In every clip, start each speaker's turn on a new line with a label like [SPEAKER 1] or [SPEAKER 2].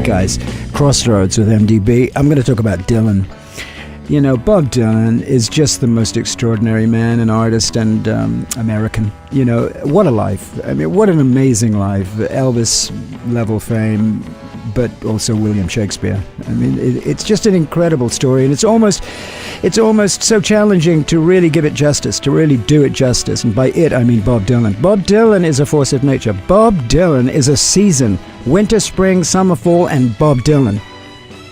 [SPEAKER 1] guys. Crossroads with MDB. I'm going to talk about Dylan. You know, Bob Dylan is just the most extraordinary man and artist and American. You know, what a life. I mean, what an amazing life. Elvis-level fame, but also William Shakespeare. I mean, it's just an incredible story, and it's almost so challenging to really give it justice, to really do it justice. And by it, I mean Bob Dylan. Bob Dylan is a force of nature. Bob Dylan is a season. Winter, spring, summer, fall, and Bob Dylan.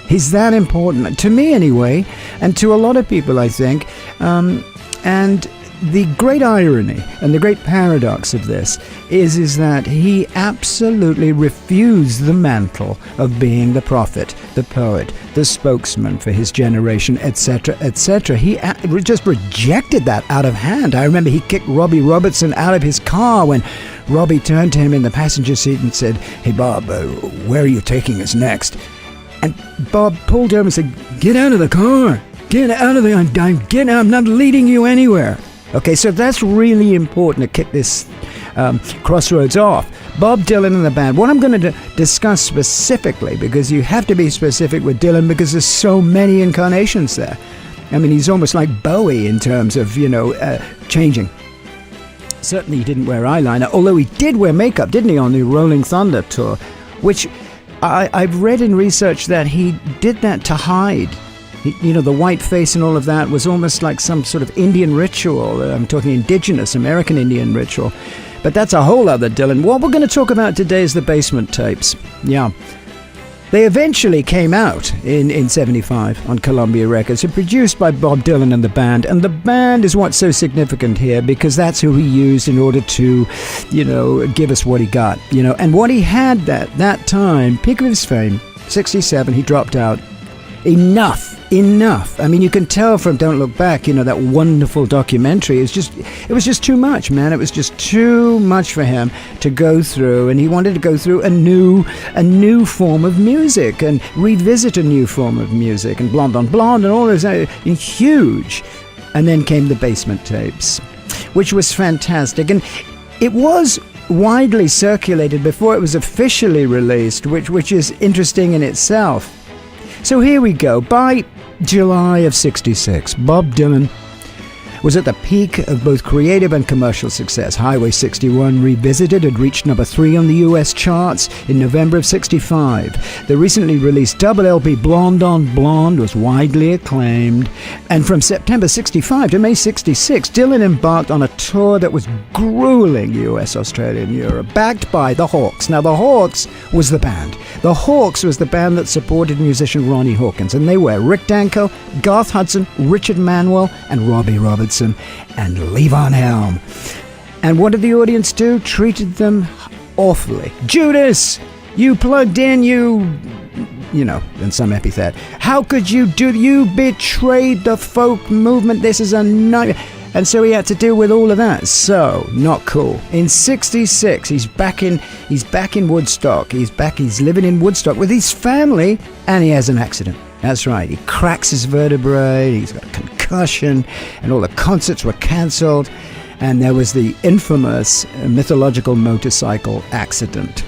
[SPEAKER 1] He's that important, to me anyway, and to a lot of people, I think. And the great irony and the great paradox of this is that he absolutely refused the mantle of being the prophet, the poet, the spokesman for his generation, etc., etc. He just rejected that out of hand. I remember he kicked Robbie Robertson out of his car when Robbie turned to him in the passenger seat and said, "Hey, Bob, where are you taking us next?" And Bob pulled him and said, "Get out of the car. Get out of the... I'm not leading you anywhere." Okay, so that's really important to kick this Crossroads off. Bob Dylan and the band. What I'm going to discuss specifically, because you have to be specific with Dylan because there's so many incarnations there. I mean, he's almost like Bowie in terms of, changing. Certainly he didn't wear eyeliner, although he did wear makeup, didn't he, on the Rolling Thunder tour, which... I've read in research that he did that to hide. The white face and all of that was almost like some sort of Indian ritual. I'm talking indigenous, American Indian ritual. But that's a whole other Dylan. What we're going to talk about today is the Basement Tapes. Yeah. They eventually came out in 75 on Columbia Records, and produced by Bob Dylan and the band. And the band is what's so significant here, because that's who he used in order to, give us what he got. And what he had that time, peak of his fame, 67, he dropped out. Enough. I mean, you can tell from Don't Look Back, that wonderful documentary. It was just too much, man. It was just too much for him to go through, and he wanted to go through a new form of music and revisit a new form of music, and Blonde on Blonde and all those huge. And then came the Basement Tapes, which was fantastic, and it was widely circulated before it was officially released, which is interesting in itself. So here we go. By July of 66, Bob Dylan was at the peak of both creative and commercial success. Highway 61 Revisited had reached number 3 on the US charts in November of 65. The recently released double LP Blonde on Blonde was widely acclaimed. And from September 65 to May 66, Dylan embarked on a tour that was grueling US, Australia, and Europe, backed by the Hawks. Now, the Hawks was the band. The Hawks was the band that supported musician Ronnie Hawkins, and they were Rick Danko, Garth Hudson, Richard Manuel, and Robbie Robertson, and Levon Helm. And what did the audience do? Treated them awfully. "Judas, you plugged in, and some epithet. How could you do? You betrayed the folk movement. This is a nightmare." And so he had to deal with all of that. So, not cool. In 66, he's back in Woodstock. He's living in Woodstock with his family, and he has an accident. That's right. He cracks his vertebrae, he's got a concussion, and all the concerts were cancelled. And there was the infamous mythological motorcycle accident.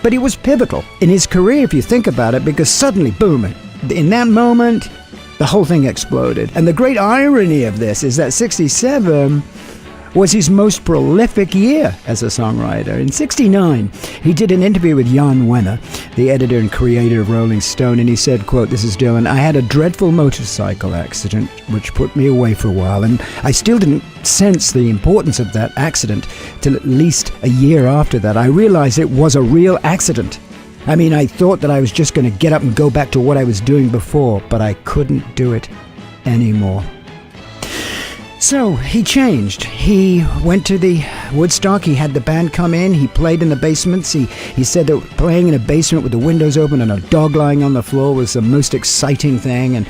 [SPEAKER 1] But it was pivotal in his career, if you think about it, because suddenly, boom, in that moment, the whole thing exploded. And the great irony of this is that 67 was his most prolific year as a songwriter. In 69, he did an interview with Jan Wenner, the editor and creator of Rolling Stone, and he said, quote, "This is Dylan, I had a dreadful motorcycle accident which put me away for a while, and I still didn't sense the importance of that accident till at least a year after that. I realized it was a real accident. I mean, I thought that I was just going to get up and go back to what I was doing before, but I couldn't do it anymore." So he changed. He went to the Woodstock. He had the band come in. He played in the basements. He said that playing in a basement with the windows open and a dog lying on the floor was the most exciting thing. And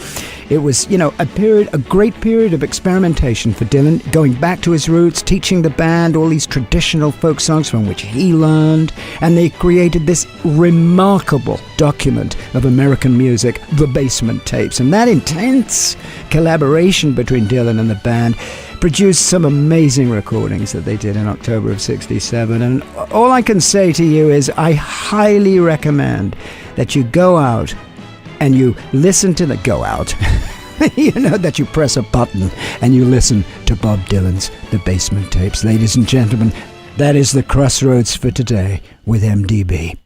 [SPEAKER 1] it was, a great period of experimentation for Dylan, going back to his roots, teaching the band all these traditional folk songs from which he learned. And they created this remarkable document of American music, the Basement Tapes. And that intense collaboration between Dylan and the band produced some amazing recordings that they did in October of 67. And all I can say to you is I highly recommend that you go out and you listen to the go out. You know, that you press a button and you listen to Bob Dylan's The Basement Tapes. Ladies and gentlemen, that is the Crossroads for today with MDB.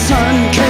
[SPEAKER 2] Sun came